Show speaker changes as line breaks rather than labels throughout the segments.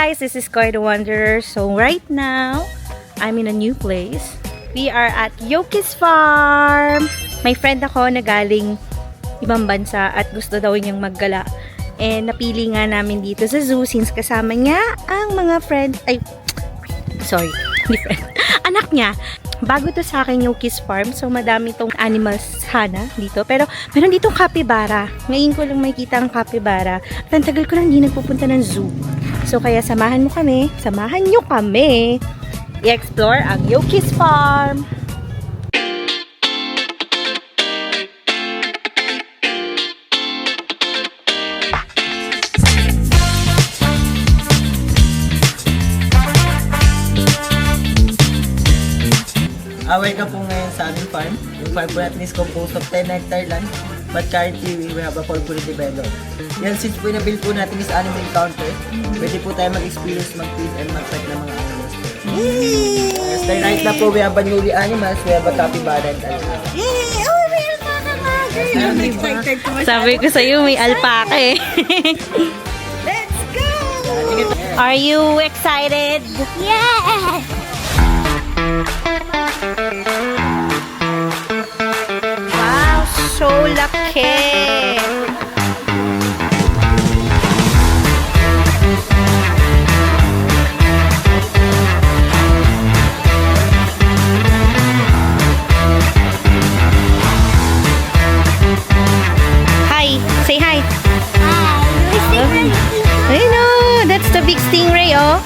guys, this is Koi the Wanderer. So right now, I'm in a new place. We are at Yoki's Farm. May friend ako na galing ibang bansa at gusto daw niyang maggala. And napili nga namin dito sa zoo since kasama niya ang mga friends, hindi friend, anak niya. Bago to sa akin Yoki's Farm, so madami tong animals sana dito. Pero meron ditong capybara. Ngayon ko lang makikita ang capybara. At ang tagal ko lang hindi nagpupunta ng zoo. So kaya samahan nyo kami i-explore ang Yoki's Farm.
Welcome po ngayon sa aming farm. Yung farm po natin is composed of 10 hectare land, but currently we have a farm fully developed. Yan, since po na-build po natin is animal encounter, pwede po tayo mag-experience, mag-feed, and mag-pet ng mga animals. Yes, right na po, we have a newly animals, we have a capybara and alpaca.
Yay! Oh, may alpaca nga! I'm excited ko masyado. Sabi ko sa'yo, may alpaca eh. Let's go! Are you excited? Yes! Wow, so laki! Hi! Say hi! Hi! I know! That's the big stingray, oh!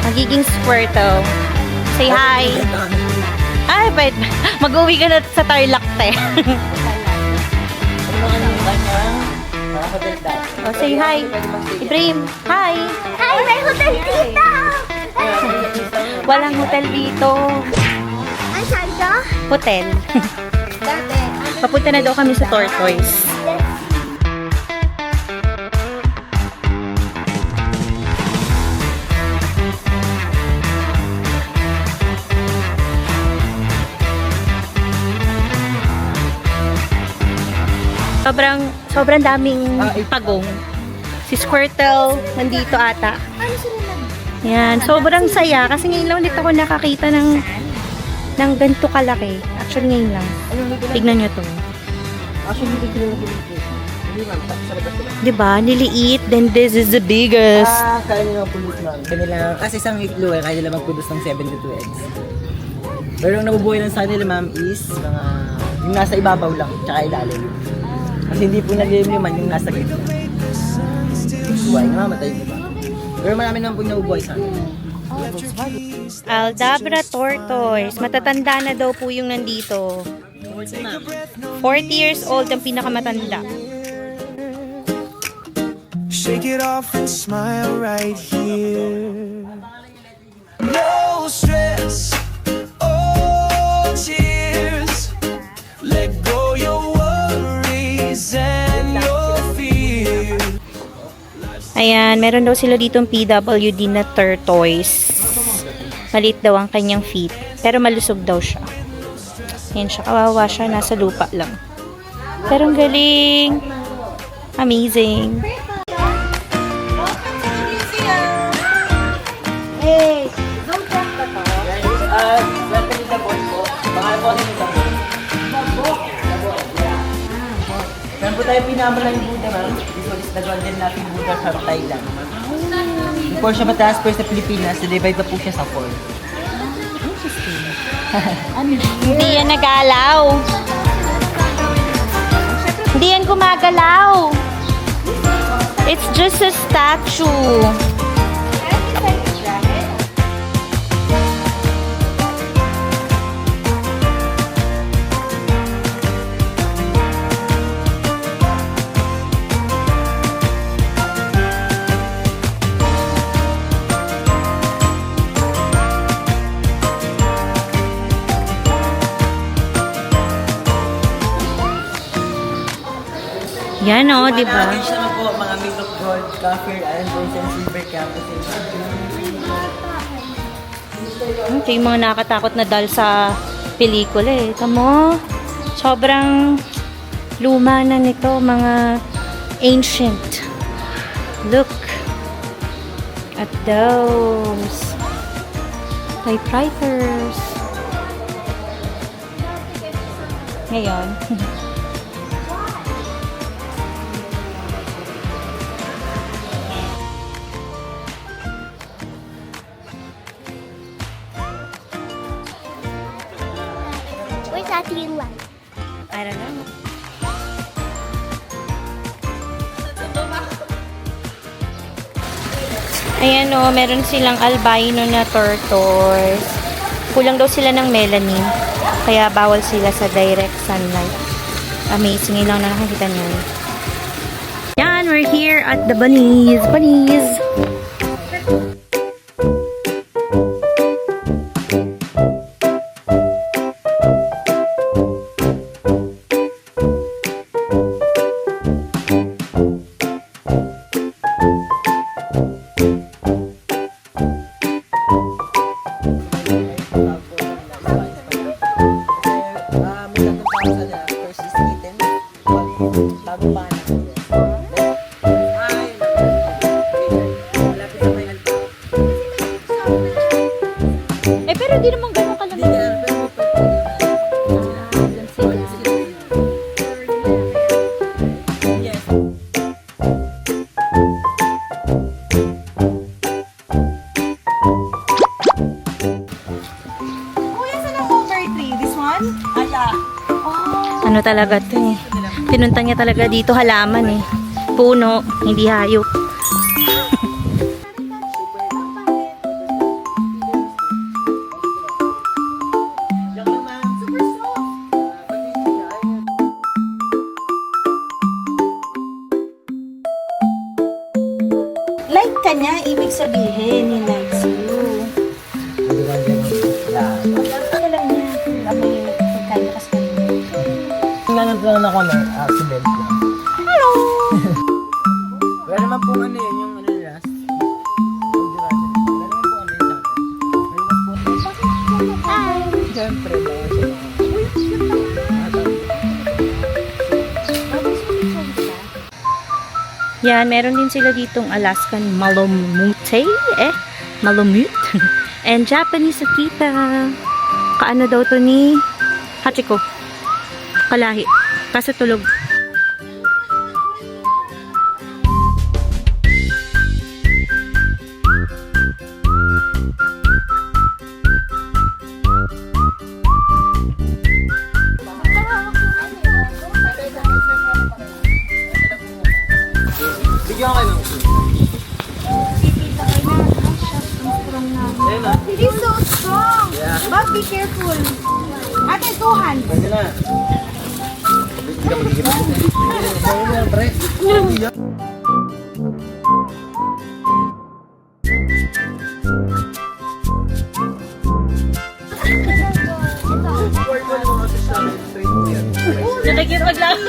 Magiging Squirtle. Say hi. Ay, but mag-uwi ka na sa Tarlac, te. Oh, say hi. Ibrahim, hi.
Hi, may hotel dito!
Walang hotel dito.
Ang saan to?
Hotel.
Dati.
Papunta na daw kami sa Tortoise. Sobrang daming pagong. Si Squirtle nandito ata.
Ano sila lang?
Yan, sobrang saya kasi ngayon lang ulit ako nakakita ng ganito kalaki. Actually ngayon lang. Tignan nyo to.
Actually, hindi ko nililiit. Hindi ma'am, sa labas sila.
Diba? Niliit, then this is the biggest.
Kaya nila mag-produce ma'am. Kasi isang igloo kaya nila mag-produce ng 7 to 2 eggs. Pero ang nabubuhay lang sa kanila ma'am is mga yung nasa ibabaw lang, tsaka ilalim. Kasi hindi po naliliman yung nasa gitna. Buhay nga, matay diba? Pero marami naman po nabubuhay sa akin.
Aldabra tortoise. Matatanda na daw po yung nandito. 40 years old ang pinakamatanda.
Shake it off and smile right here. No stress, oh cheers. Let go your worries and your fears.
Ayan, meron daw sila ditong PWD na tortoise. Maliit daw ang kanyang feet. Pero malusog daw siya. Ayan siya, kawawa siya. Nasa lupa lang. Pero ang galing. Amazing.
Hey! Don't jump ba to?
Welcome to the board po. Baka po rin ito. Saan po tayo pinamalang yung Buddha ma'am? This one is the golden natin Buddha sa Thailand. Before siya mataas po sa Pilipinas, na-divide na po siya sa 4.
Hindi yan nagalaw. Hindi yan gumagalaw. It's just a statue. Yan o, di ba?
Mga naman po, mga made of gold, copper, iron, bronze, and silver campus.
Ito yung mga nakakatakot na doll sa pelikula eh. Tamo, sobrang luma na nito, mga ancient. Look at those typewriters. Ngayon,
Where's that green one?
I don't know. Ayan o, meron silang albino na tortoise. Kulang daw sila ng melanin. Kaya bawal sila sa direct sunlight. Amazing. Ngayon lang na nakakita niyo. Yan, we're here at the bunnies. Bunnies! Eh, pero di naman ganun kalaki. Ano talaga to eh. Pinunta niya talaga dito halaman eh. Puno, hindi hayop. Like ka niya, ibig sabihin, he likes you. Ano lang niya, amoy yung pagkain kasi kanina.
Nangantunan ako na accident lang.
Hello!
Wala naman po ano yun, yung ano last. Wala naman po ano yun sa akin. Siyempre, baka siya.
Yan, meron din sila ditong Alaskan Malamute, Malamute, and Japanese Akita. Kaano daw to ni Hachiko? Kalahi. Kaso tulog.
Bigyan kayo.
He's so strong.
Yeah.
But be careful. Ate, 2 hands.
Pwede na. Hindi ka magigipit. Sa'yo na, pre.
Nalagyan maglang.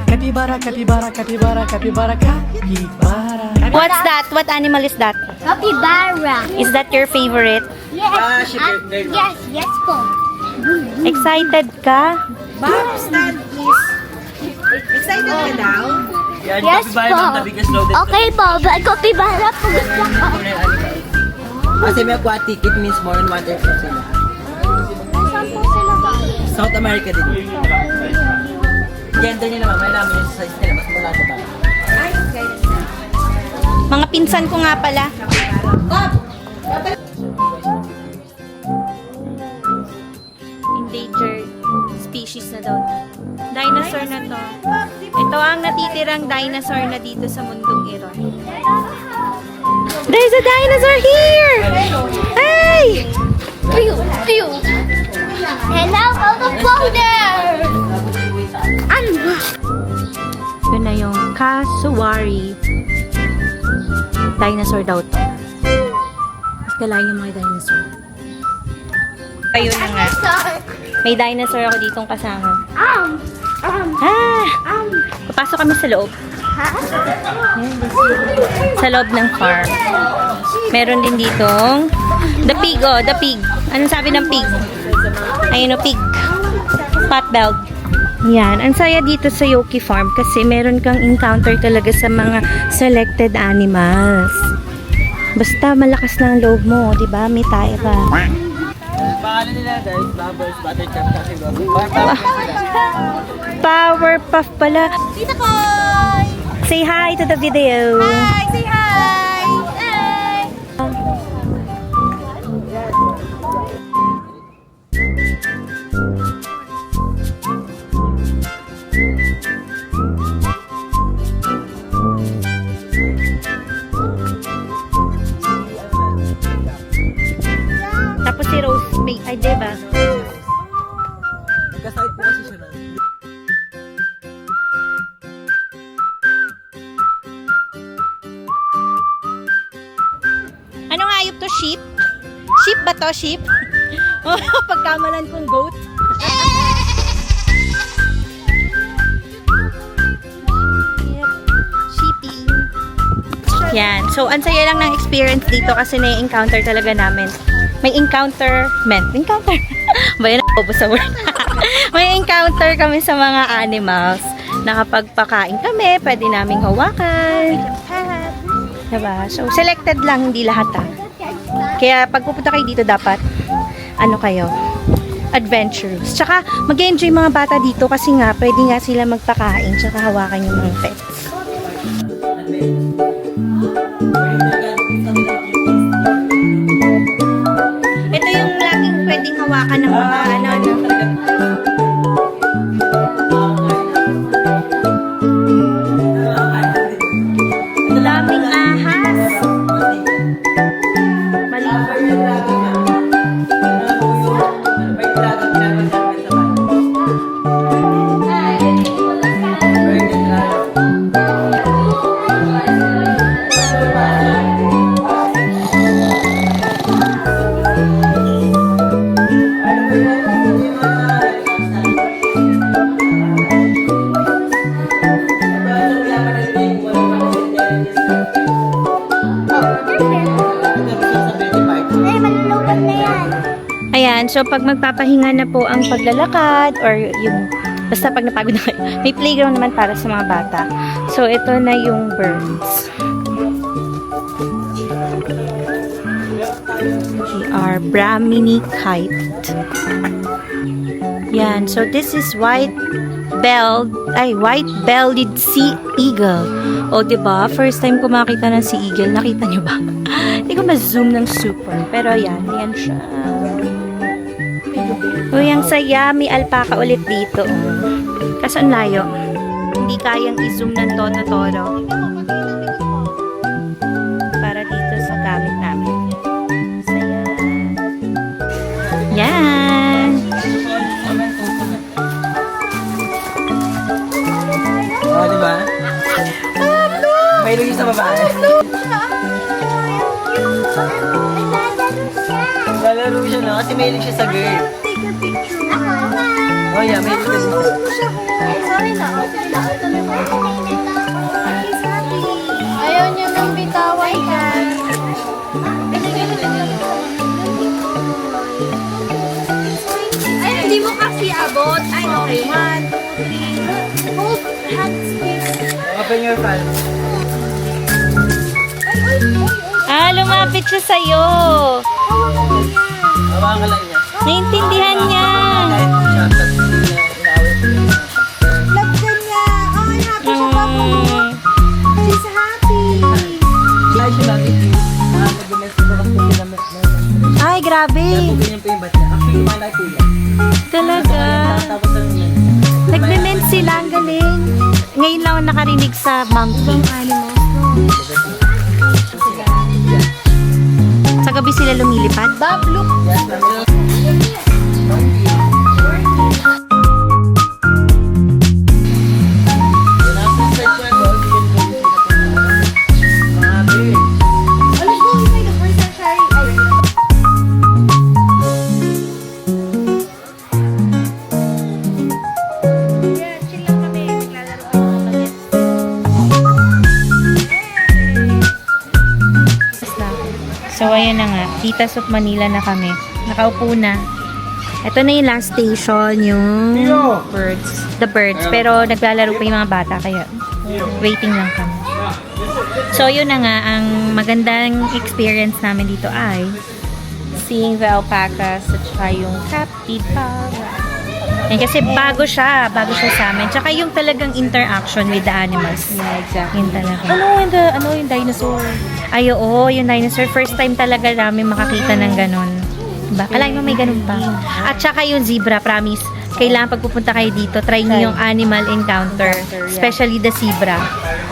Capybara, capybara, capybara, capybara, capybara.
What's that? What animal is that?
Capybara.
Is that your favorite?
Yes. Yes, yes po.
Excited ka?
Yan,
Yes
capybara
po.
ng the biggest loaded.
Okay po, but capybara po gusto ko.
Kasi may aquatic, it means more than waterproof sila.
Saan po sila ba?
South America din. Gender nila naman, may namin yung size nila, mas mula sa bala.
Mga pinsan ko nga pala. Endangered species na daw. Dinosaur na to. Ito ang natitirang dinosaur na dito sa mundong Iron. There's a dinosaur here! Hey!
Hello, the folder! Ano ba?
Yun na yung cassowary. Dinosaur daw to. Mas galayan yung mga dinosaur. Ayun na nga.
Sorry.
May dinosaur ako ditong kasama.
Um.
Papasok kami sa loob. Sa loob ng farm. Meron din ditong the pig, oh, the pig. Anong sabi ng pig? Ayun, oh, pig. Potbelly. Yan. Ang saya dito sa Yoki Farm kasi meron kang encounter talaga sa mga selected animals. Basta malakas lang ang loob mo, di ba? May tayo ka.
Pangalan nila guys, Bubbles, Buttercup, kasi
Powerpuff pala. Tita Koy! Say hi to the video. Hi! Say hi! Hi! Tapos si Rose, ay diba?
Kasahit po kasi siya na.
Anong hayop to? Sheep? Sheep ba to? Sheep? Pagkamalan kong goat. Yep. Sheepy. Yan. So, ang saya lang ng experience dito kasi na-encounter talaga namin. May encounter. Ba yun ako sa word? May encounter kami sa mga animals. Nakapagpakain kami, pwede naming hawakan. Diba? So, selected lang, hindi lahat ah. Kaya pag pupunta kayo dito, dapat, ano kayo, adventurous. Tsaka, mag-enjoy mga bata dito kasi nga, pwede nga sila magpakain, tsaka hawakan yung mga pets. Ito yung laging pwedeng hawakan ng mga ano. Daming ahas. Ayan, so pag magpapahinga na po ang paglalakad or yung, basta pag napagod na kayo, may playground naman para sa mga bata. So ito na yung birds. Our Brahmini kite. Yan, so this is white-bellied sea eagle. O, diba? First time ko makita ng sea eagle. Nakita nyo ba? Hindi ko ma-zoom ng super. Pero ayan, ayan siya. Uy, ang saya. May alpaca ulit dito. Kaso ang layo. Hindi kayang i-zoom ng todo-todo. Para dito sa gamit namin. Saya. Yan.
Oh, diba? Mayroon yung sa babae. Lalaro siya na kasi mayroon siya sa girl. Oh yeah, mayroon siya dito.
Ayaw niya nang bitawan ka.
Ay, hindi mo kasi abot. Ay, okay. 1, 2, 3.
Both hands, please.
Open your palm.
Ah, lumapit siya sa'yo.
Hawakan ka lang niya.
Naintindihan niya.
Kahit siya, tapos inaawit ko yun.
Love ka niya. Oh, I'm happy siya pa po. She's happy.
Kaya siya lagi yung nag-domestic ko kasi ginamit na.
Ay, grabe.
Kaya po ganyan po yung bat niya. Actually, malaki po yan.
Talaga.
Tapos ano yan.
Nagme-mend sila. Ang galing. Ngayon lang ako nakarinig sa monkey. Sa gabi sila lumilipad.
Bob, look.
Yes, ma'am.
Let's go inside the first sanctuary.
ayun na nga. Titas of Manila na kami. Nakaupo na. Ito na yung last station, yung birds. The birds. Pero naglalaro pa yung mga bata, kaya waiting lang kami. So, yun na nga. Ang magandang experience namin dito ay seeing the alpacas at saka yung capybara. Yan, kasi bago siya sa amin. Tsaka yung talagang interaction with the animals.
Yeah, exactly.
Yun talaga.
Ano yung dinosaur?
Ay, oo, yung dinosaur. First time talaga namin makakita ng ganun. Diba? Kalahin mo may ganun pa. At saka yung zebra, promise. Kailangan pagpupunta kayo dito, try niyo yung animal encounter. Especially the zebra.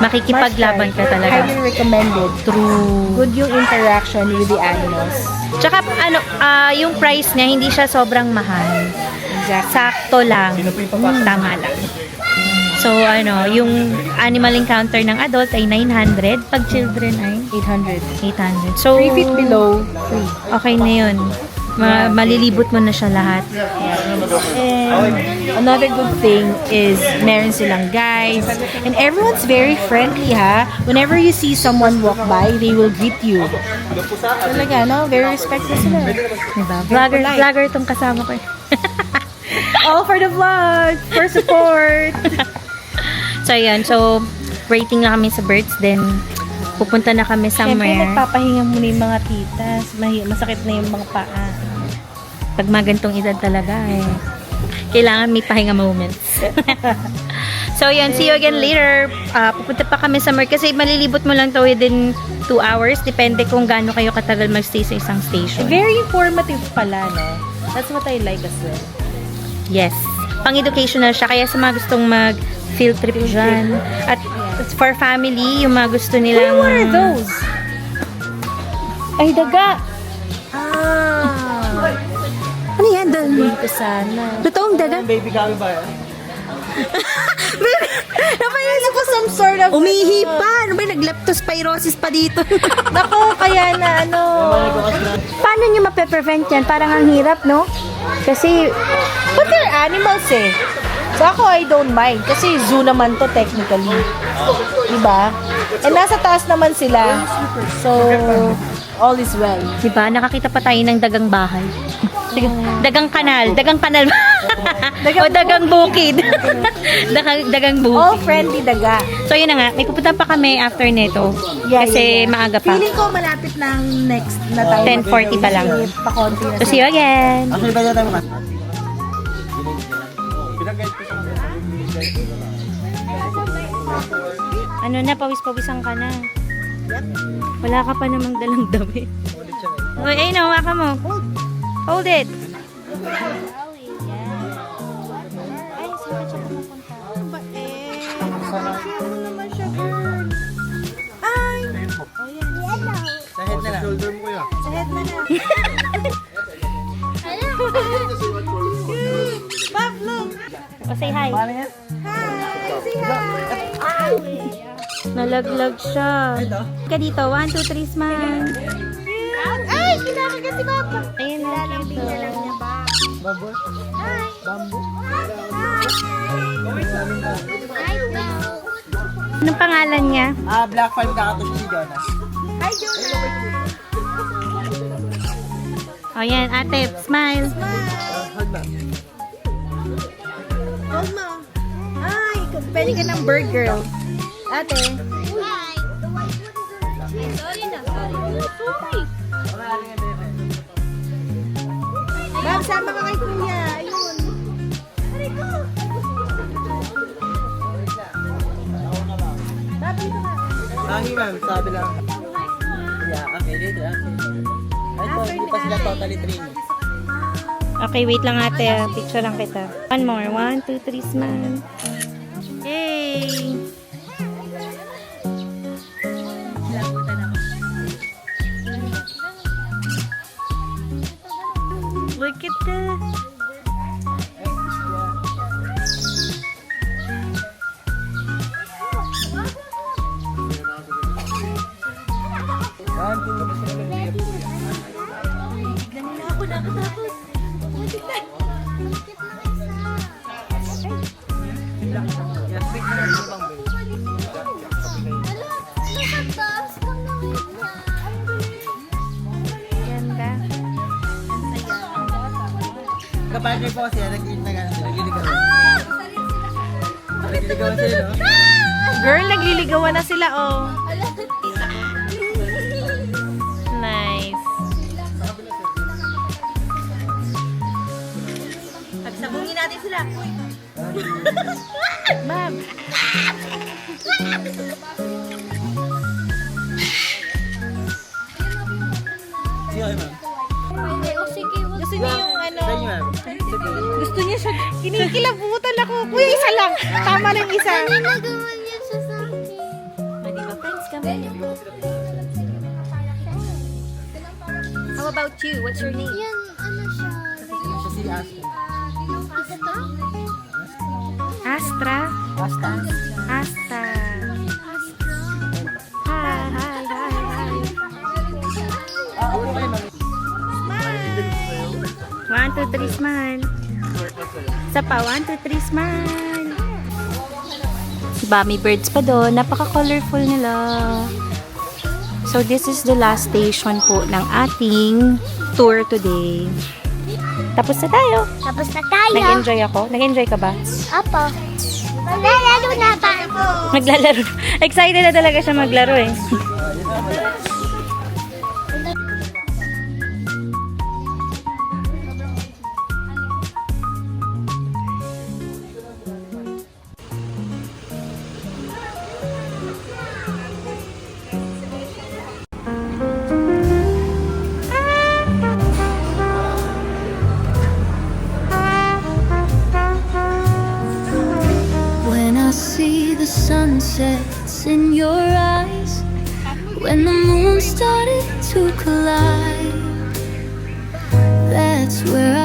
Makikipaglaban ka talaga.
Highly recommended.
True.
Good yung interaction with the animals.
Tsaka, yung price niya, hindi siya sobrang mahal. Sakto lang. Tama lang. So, yung animal encounter ng adult ay 900. Pag children ay 800. So,
3 feet below, free.
okay na yun. Malilibot mo na siya lahat.
And another good thing is meron silang guides. And everyone's very friendly, ha? Whenever you see someone walk by, they will greet you. Talaga, no? Very respectful sila.
Diba?
polite.
Vlogger tong kasama ko.
All for the vlog! For support!
So, yun. So, waiting na kami sa birds. Then, pupunta na kami
Siyempre,
somewhere.
nagpapahinga muna yung mga titas. Masakit na yung mga paa.
Pag mga gantong edad talaga kailangan may pahinga moments. So, yun. See you again later. Pupunta pa kami somewhere kasi malilibot mo lang to within 2 hours. Depende kung gaano kayo katagal magstay sa isang station.
Very informative pala, no? That's what I like as well.
Yes. Pang-educational siya. Kaya sa mga gustong mag-field trip dyan. At for family, yung mga gusto nilang...
What are those?
Ay, daga!
Ano yan doon? Dito sana.
Totoong daga?
Baby kami ba yan?
Napaisip ko some sort of...
Umihi pa! Ano ba? Nag-leptospirosis pa dito.
Nako, kaya na ano...
Paano nyo mape-prevent yan? Parang ang hirap, no? Kasi...
But they're animals eh. So ako, I don't mind. Kasi zoo naman to technically. Diba? And nasa taas naman sila. So, all is well.
Diba? Nakakita pa tayo ng dagang bahay. Dagang kanal. O dagang bukid. dagang
All
bukid.
friendly daga.
So, yun na nga. May pupunta pa kami after nito. Kasi maaga pa.
Feeling ko malapit ng next na tayo.
10:40 pa lang.
Pa-konti na.
So, see you again.
Actually, ba tayo mga?
Ano na, pawis-pawisan ka na. Wala ka pa namang dalang dami. Uy, ayun, hawakan mo. Hold it.
Sa head na lang.
Sa head na na. Bob, look.
O, say hi.
Hi. Say hi.
Nalaglag siya. Ka dito. 1, 2, 3, smile.
Ay, kinakagat si Papa.
Ayun na.
Lalambing na lang niya ba?
Bamboo?
Hi.
Bamboo?
Anong pangalan niya?
Black Farm kakato siya si Jonas.
Hi, Jonah.
O, yan. Ate, smile.
Hold ba?
Hold mo. Ay, pwede ka ng bird girl. Ate. Ma'am, sama ka kay Kuya. Ayun.
Mangi ma'am, sabi lang. Yeah, okay, dito. Ito, hindi pa sila totally trained.
Okay, wait lang ate. Picture lang kita. One more. 1, 2, 3, smile. Yay! Look at this.
magka-partner po kasi, nagliligawan sila, no?
Girl, nagliligawan na sila, oh. Nice. Pagsabungin natin sila. Ma'am.
Sige, okay, ma'am.
Gusto niya yung ano,
Thank you, ma'am. Sige.
gusto niya siya, kinikilabutan ako. Kuya, isa lang. Tama lang isa.
Ginagawa niya siya sa akin.
Di ba, friends kami? How about you? What's your name?
Yan, ano siya?
Siya si Aston.
Astra.
Asta.
Asta. Hi, hi, hi, hi.
Okay, ma'am.
1, 2, 3, smile. Isa pa, 1, 2, 3, smile. Bummy birds pa doon. Napaka-colorful nila. So, this is the last station po ng ating tour today. Tapos na tayo.
Tapos na tayo.
Nag-enjoy ako. Nag-enjoy ka ba?
Apo. Maglalaro na ba ako?
Maglalaro. Excited na talaga siya maglaro eh.
When I see the sunsets in your eyes, when the moon started to collide, that's where